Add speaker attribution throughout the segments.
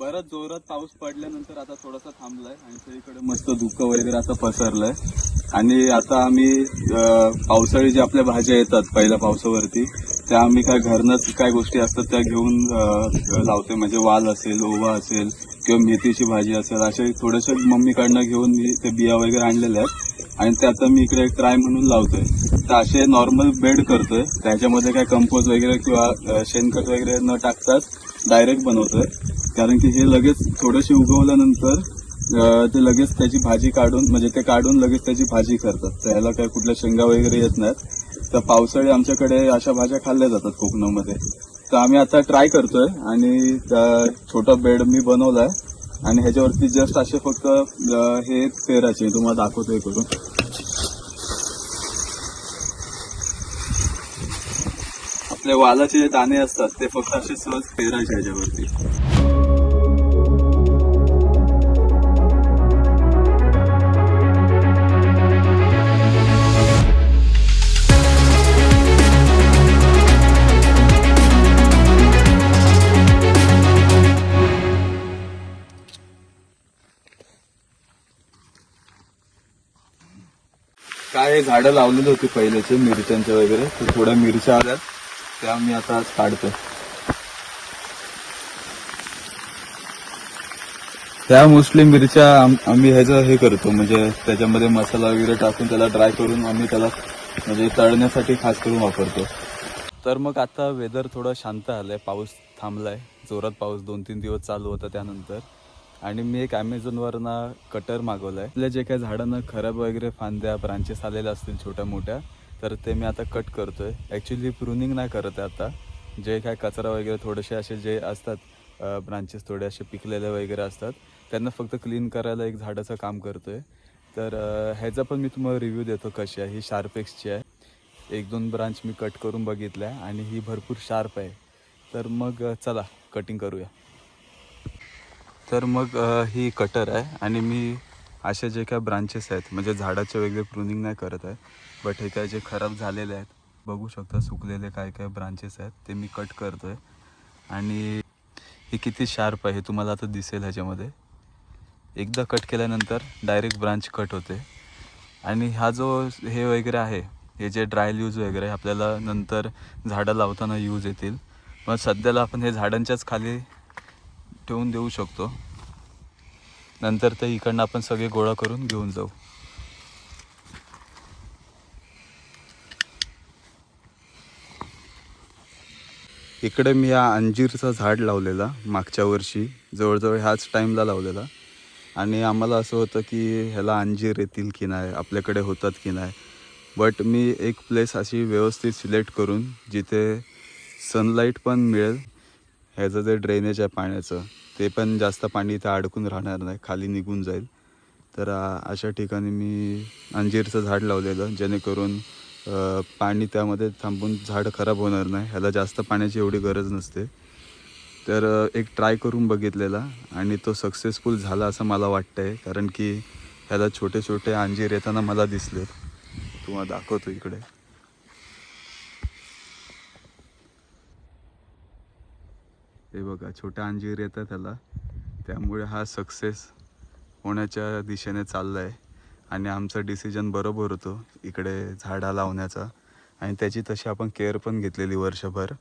Speaker 1: बराच जोरात पाऊस पडल्यानंतर आता थोडासा थांबलाय आणि सगळीकडे मस्त धुकं वगैरे आता पसरलंय. आणि आता आम्ही पावसाळी जे आपल्या भाज्या येतात पहिल्या पावसावरती त्या आम्ही काय घरनंच काय गोष्टी असतात त्या घेऊन लावतोय. म्हणजे वाल असेल, ओवा असेल किंवा मेथीची भाजी असेल असे थोडेसे मम्मीकडनं घेऊन मी ते बिया वगैरे आणलेल्या आहेत आणि ते आता मी इकडे ट्राय म्हणून लावतोय. तर असे नॉर्मल बेड करतोय, त्याच्यामध्ये काय कंपोस्ट वगैरे किंवा शेणखत वगैरे न टाकताच डायरेक्ट बनवतोय. कारण की हे लगेच थोडेसे उगवल्यानंतर ते लगेच त्याची भाजी काढून म्हणजे ते काढून लगेच त्याची भाजी करतात. तर ह्याला काय कुठल्या शेंगा वगैरे येत नाहीत. तर पावसाळी आमच्याकडे अशा भाज्या खाल्ल्या जातात कोकणामध्ये. तर आम्ही आता ट्राय करतोय आणि छोटा बेड मी बनवलाय आणि ह्याच्यावरती जस्ट असे फक्त हे पेरायचे तुम्हाला दाखवतोय करून. आपले वालाचे जे दाणे असतात ते फक्त असे सहज पेरायचे ह्याच्यावरती. काय झाडं लावलेली होती पहिल्याचे मिरच्यांचे वगैरे, तर थोड्या मिरच्या आल्यात त्या मी आता आज काढतोय. त्या मोस्टली मिरच्या आम्ही ह्याचं हे करतो म्हणजे त्याच्यामध्ये मसाला वगैरे टाकून त्याला ड्राय करून आम्ही त्याला म्हणजे तळण्यासाठी खास करून वापरतो. तर मग आता वेदर थोडं शांत आलंय, पाऊस थांबलाय. जोरात पाऊस 2-3 दिवस चालू होता त्यानंतर. आणि मी एक ॲमेझॉनवरनं कटर मागवलाय. आपल्या जे काही झाडांना खराब वगैरे फांद्या ब्रांचेस आलेल्या असतील छोट्या मोठ्या, तर ते मी आता कट करतोय. ॲक्च्युली प्रुनिंग नाही करत आहे आता. जे काय कचरा वगैरे थोडेसे असे जे असतात ब्रांचेस थोडे असे पिकलेले वगैरे असतात त्यांना फक्त क्लीन करायला एक झाडाचं काम करतोय. तर ह्याचा पण मी तुम्हाला रिव्ह्यू देतो कशी आहे. ही शार्पेक्सची आहे. 1-2 ब्रांच मी कट करून बघितल्या आणि ही भरपूर शार्प आहे. तर मग चला कटिंग करूया. तर मग ही कटर आहे आणि मी असे जे काय ब्रांचेस आहेत म्हणजे झाडाचे वगैरे प्रुनिंग नाही करत आहे. बट हे काय जे खराब झालेले आहेत बघू शकता, सुकलेले काय काय ब्रांचेस आहेत ते मी कट करतो आहे. आणि ही किती शार्प आहे हे तुम्हाला आता दिसेल ह्याच्यामध्ये. एकदा कट केल्यानंतर डायरेक्ट ब्रांच कट होते. आणि हा जो हे वगैरे आहे हे जे ड्राय लीव्ज वगैरे आपल्याला नंतर झाडं लावताना यूज येतील. मग सध्याला आपण हे झाडांच्याच खाली ठेवून देऊ शकतो. नंतर ते इकडनं आपण सगळे गोळा करून घेऊन जाऊ. इकडे मी हा अंजीरचा झाड लावलेला मागच्या वर्षी, जवळजवळ ह्याच टाईमला लावलेला. आणि आम्हाला असं होतं की ह्याला अंजीर येतील की नाही, आपल्याकडे होतात की नाही. बट मी एक प्लेस अशी व्यवस्थित सिलेक्ट करून जिथे सनलाईट पण मिळेल, ह्याचं जे ड्रेनेज आहे पाण्याचं ते पण जास्त पाणी इथे अडकून राहणार नाही, खाली निघून जाईल. तर अशा ठिकाणी मी अंजीरचं झाड लावलेलं जेणेकरून पाणी त्यामध्ये थांबून झाड खराब होणार नाही. ह्याला जास्त पाण्याची एवढी गरज नसते. तर एक ट्राय करून बघितलेला आणि तो सक्सेसफुल झाला असं मला वाटतं आहे. कारण की ह्याला छोटे छोटे अंजीर येताना मला दिसले. तुम्हाला दाखवतो इकडे. हे बघा छोट्या अंजीर येतात त्याला, त्यामुळे हा सक्सेस होण्याच्या दिशेने चालला आहे. आणि आमचा डिसिजन बरोबर होतो इकडे झाडा लावण्याचा आणि त्याची तशी आपण केअर पण घेतलेली वर्षभर.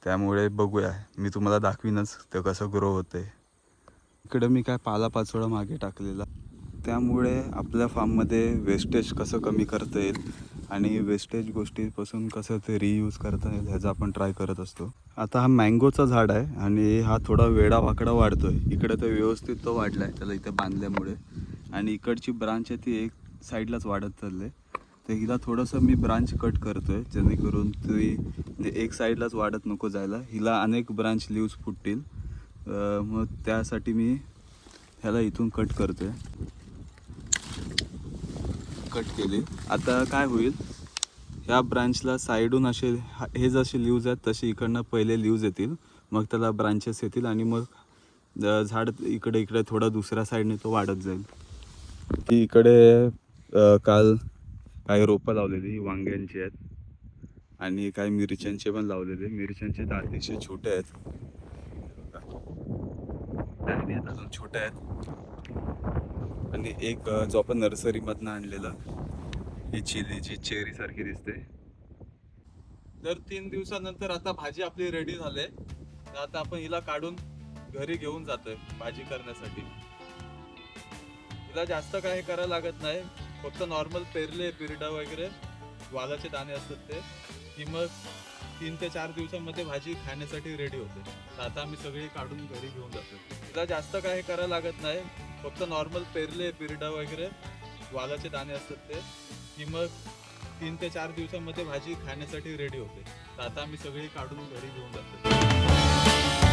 Speaker 1: त्यामुळे बघूया, मी तुम्हाला दाखवीनच ते कसं ग्रो होते. इकडे मी काय पालापाचोळा मागे टाकलेला, त्यामुळे आपल्या फार्ममध्ये वेस्टेज कसं कमी करता येईल आणि वेस्टेज गोष्टीपासून कसं ते रियूज करता येईल ह्याचा आपण ट्राय करत असतो. आता हा मँगोचा झाड आहे आणि हा थोडा वेडा वाकडा वाढतो आहे. इकडे तर व्यवस्थित तो वाढला आहे त्याला इथे बांधल्यामुळे. आणि इकडची ब्रांच आहे ती एक साईडलाच वाढत चालले. तर हिला थोडंसं मी ब्रांच कट करतो आहे जेणेकरून ती एक साईडलाच वाढत नको जायला. हिला अनेक ब्रांच लीव्ज फुटतील. मग त्यासाठी मी ह्याला इथून कट करतो आहे. कट केले. आता काय होईल, ह्या ब्रांचला साईडून असे हे जसे लीव्ज आहेत तसे इकडनं पहिले लीव्ज येतील, मग त्याला ब्रांचेस येतील आणि मग झाड इकडे इकडे थोडा दुसऱ्या साईडने तो वाढत जाईल. ती इकडे काल काही रोपं लावलेली वांग्यांची आहेत आणि काही मिरच्यांचे पण लावलेले. मिरच्यांचे तर अतिशय छोटे आहेत. आहेत, अजून छोट्या आहेत. आणि एक जो आपण नर्सरीमधनं आणलेला, ही चिली जी चेरी सारखी दिसते. तर 3 दिवसानंतर आता भाजी आपली रेडी झाली. तर आता आपण हिला काढून घरी घेऊन जातोय भाजी करण्यासाठी. हिला जास्त काही करायला लागत नाही, फक्त नॉर्मल पेरले बिरडा वगैरे वालाचे दाणे असतात ते, की मग 3 ते 4 दिवसांमध्ये भाजी खाण्यासाठी रेडी होते. तर आता आम्ही सगळी काढून घरी घेऊन जातो. हिला जास्त काही करायला लागत नाही, फक्त नॉर्मल पेरले बिरडा वगैरे वालाचे दाणे असतात ते, की मग 3 ते 4 दिवसांमध्ये भाजी खाण्यासाठी रेडी होते. तर आता आम्ही सगळी काढून घरी घेऊन जातो.